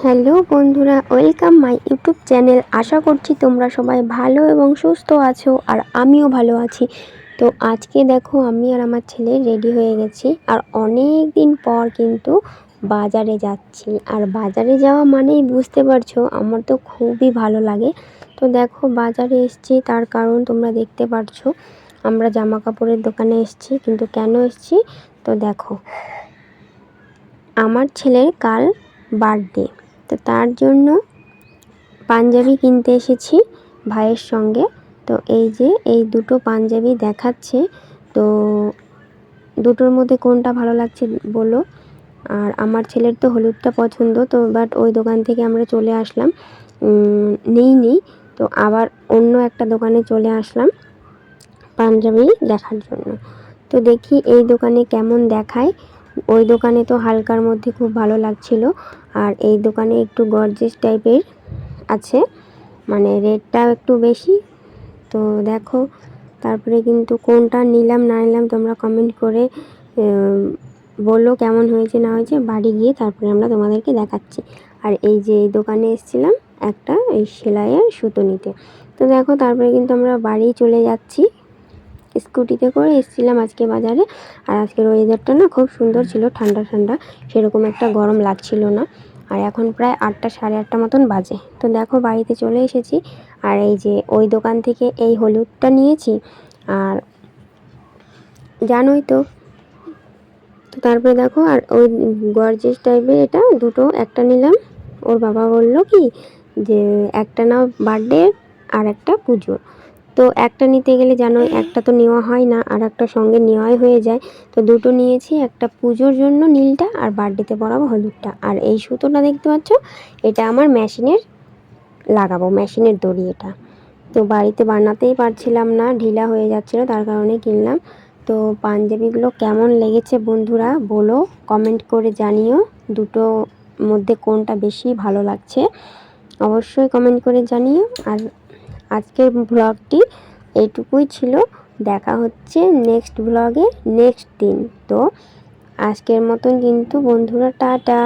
Hello বন্ধুরা, welcome my YouTube channel. আশা করছি তোমরা সবাই ভালো এবং সুস্থ আছো, আর আমিও ভালো আছি। তো আজকে দেখো আমি আর আমার ছেলে রেডি হয়ে গেছি, আর অনেক দিন পর কিন্তু বাজারে যাচ্ছি। আর বাজারে যাওয়া মানেই বুঝতে পারছো আমার তো খুবই ভালো লাগে। তো দেখো বাজারে এসেছি, তার কারণ তোমরা দেখতে পারছো, আমরা জামা কাপড়ের দোকানে এসেছি। কিন্তু কেন এসেছি তো দেখো, আমার ছেলের কাল বার্থডে, তো তার জন্য পাঞ্জাবি কিনতে এসেছি ভাইয়ের সঙ্গে। তো এই যে এই দুটো পাঞ্জাবি দেখাচ্ছে, তো দুটোর মধ্যে কোনটা ভালো লাগছে বলো। আর আমার ছেলের তো হলুদটা পছন্দ, তো বাট ওই দোকান থেকে আমরা চলে আসলাম, নেই। তো আবার অন্য একটা দোকানে চলে আসলাম পাঞ্জাবি দেখার জন্য। তো দেখি এই দোকানে কেমন দেখায়। ওই দোকানে তো হালকার মধ্যে খুব ভালো লাগছিল, আর এই দোকানে একটু গর্জিয়াস টাইপের আছে, মানে রেটটাও একটু বেশি। তো দেখো তারপরে কিন্তু কোনটা নিলাম না নিলাম তোমরা কমেন্ট করে বললো কেমন হয়েছে না হয়েছে। বাড়ি গিয়ে তারপরে আমরা তোমাদেরকে দেখাচ্ছি। আর এই যে এই দোকানে এসেছিলাম একটা এই সেলাইয়ের সুতো নিতে। তো দেখো তারপরে কিন্তু আমরা বাড়ি চলে যাচ্ছি। স্কুটিতে করে এসেছিলাম আজকে বাজারে। আর আজকের ওয়েদারটা না খুব সুন্দর ছিল, ঠান্ডা ঠান্ডা, সেরকম একটা গরম লাগছিল না। আর এখন প্রায় 8টা সাড়ে 8টা মতন বাজে। তো দেখো বাড়িতে চলে এসেছি। আর এই যে ওই দোকান থেকে এই হলুদটা নিয়েছি, আর জানোই তো। তো তারপরে দেখো আর ওই গর্জিয়াস টাইপের এটা দুটো, একটা নিলাম। ওর বাবা বললো কি যে একটা নাও বার্থডে আর একটা পুজোর। তো একটা নিতে গেলে জানোই একটা তো নেওয়া হয় না, আর একটা সঙ্গে নেওয়াই হয়ে যায়। তো দুটো নিয়েছি, একটা পুজোর জন্য নীলটা আর বার্থডেতে পরাবো হলুদটা। আর এই সুতোটা দেখতে পাচ্ছ, এটা আমার মেশিনের লাগাবো, মেশিনের দড়ি এটা। তো বাড়িতে বানাতেই পারছিলাম না, ঢিলা হয়ে যাচ্ছিলো, তার কারণে কিনলাম। তো পাঞ্জাবিগুলো কেমন লেগেছে বন্ধুরা বলো, কমেন্ট করে জানিও। দুটো মধ্যে কোনটা বেশি ভালো লাগছে অবশ্যই কমেন্ট করে জানিও। আর আজকের ব্লগটি এইটুকুই ছিল। দেখা হচ্ছে নেক্সট ব্লগে নেক্সট দিন। তো আজকের মতন কিন্তু বন্ধুরা টাটা।